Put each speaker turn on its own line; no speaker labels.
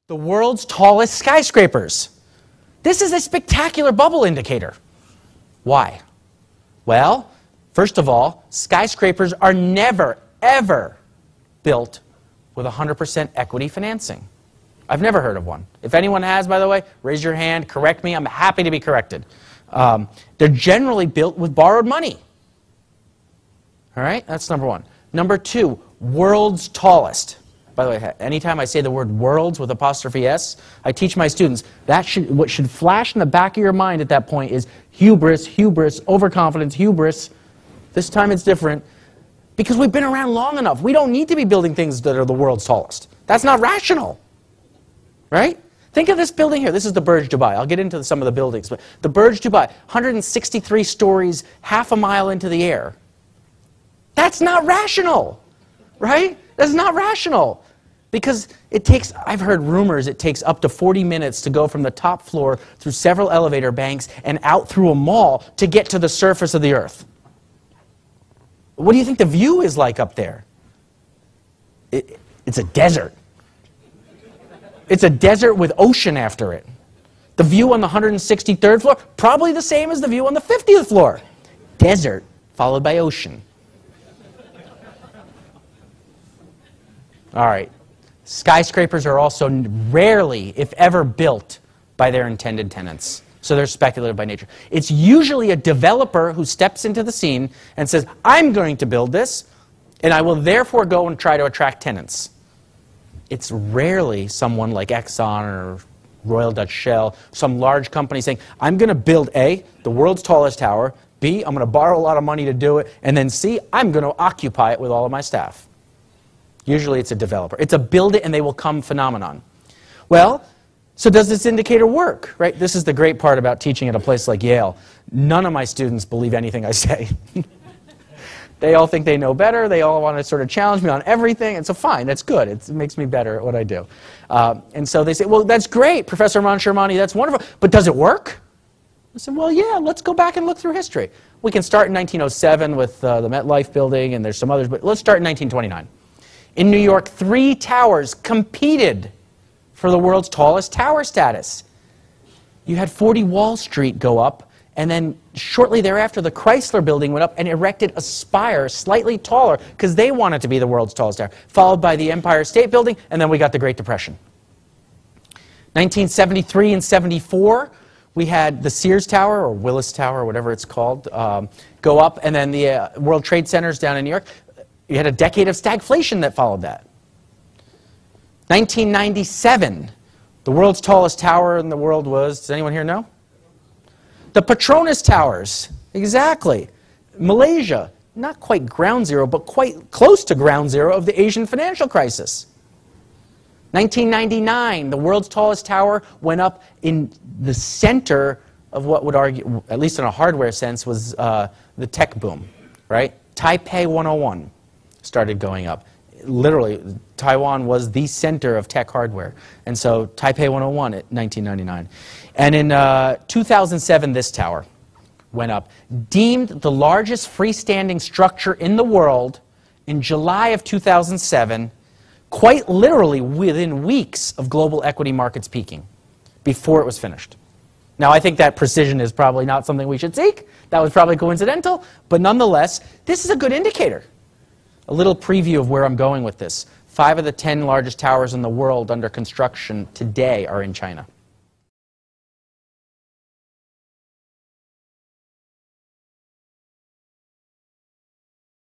the world's tallest skyscrapers. This is a spectacular bubble indicator. Why? Well, first of all, skyscrapers are never, ever built with 100% equity financing. I've never heard of one. If anyone has, by the way, raise your hand, correct me. I'm happy to be corrected. They're generally built with borrowed money. All right, that's number one. Number two, world's tallest. By the way, anytime I say the word worlds with apostrophe S, I teach my students what should flash in the back of your mind at that point is hubris, hubris, overconfidence, hubris. This time it's different because we've been around long enough. We don't need to be building things that are the world's tallest. That's not rational, right? Think of this building here. This is the Burj Dubai. I'll get into some of the buildings, but the Burj Dubai, 163 stories, half a mile into the air. That's not rational, right? That's not rational. Because it takes, I've heard rumors, it takes up to 40 minutes to go from the top floor through several elevator banks and out through a mall to get to the surface of the earth. What do you think the view is like up there? It's a desert. It's a desert with ocean after it. The view on the 163rd floor, probably the same as the view on the 50th floor. Desert followed by ocean. All right. Skyscrapers are also rarely, if ever, built by their intended tenants. So they're speculative by nature. It's usually a developer who steps into the scene and says, I'm going to build this, and I will therefore go and try to attract tenants. It's rarely someone like Exxon or Royal Dutch Shell, some large company saying, I'm going to build A, the world's tallest tower, B, I'm going to borrow a lot of money to do it, and then C, I'm going to occupy it with all of my staff. Usually it's a developer. It's a build it and they will come phenomenon. Well, so does this indicator work, right? This is the great part about teaching at a place like Yale. None of my students believe anything I say. They all think they know better. They all want to sort of challenge me on everything. And so fine, that's good. It makes me better at what I do. And so they say, well, that's great, Professor Mansharamani, that's wonderful. But does it work? I said, well, yeah, let's go back and look through history. We can start in 1907 with the MetLife building, and there's some others, but let's start in 1929. In New York, 3 towers competed for the world's tallest tower status. You had 40 Wall Street go up, and then shortly thereafter, the Chrysler building went up and erected a spire slightly taller because they wanted to be the world's tallest tower, followed by the Empire State Building, and then we got the Great Depression. 1973 and 74, we had the Sears Tower, or Willis Tower, or whatever it's called, go up, and then the World Trade Centers down in New York. You had a decade of stagflation that followed that. 1997, the world's tallest tower in the world was, does anyone here know? The Petronas Towers, exactly. Malaysia, not quite ground zero, but quite close to ground zero of the Asian financial crisis. 1999, the world's tallest tower went up in the center of what would argue, at least in a hardware sense, was the tech boom, right? Taipei 101 started going up. Literally, Taiwan was the center of tech hardware. And so Taipei 101 at 1999. And in 2007, this tower went up, deemed the largest freestanding structure in the world in July of 2007, quite literally within weeks of global equity markets peaking, before it was finished. Now, I think that precision is probably not something we should seek. That was probably coincidental. But nonetheless, this is a good indicator. A little preview of where I'm going with this. 5 of the 10 largest towers in the world under construction today are in China.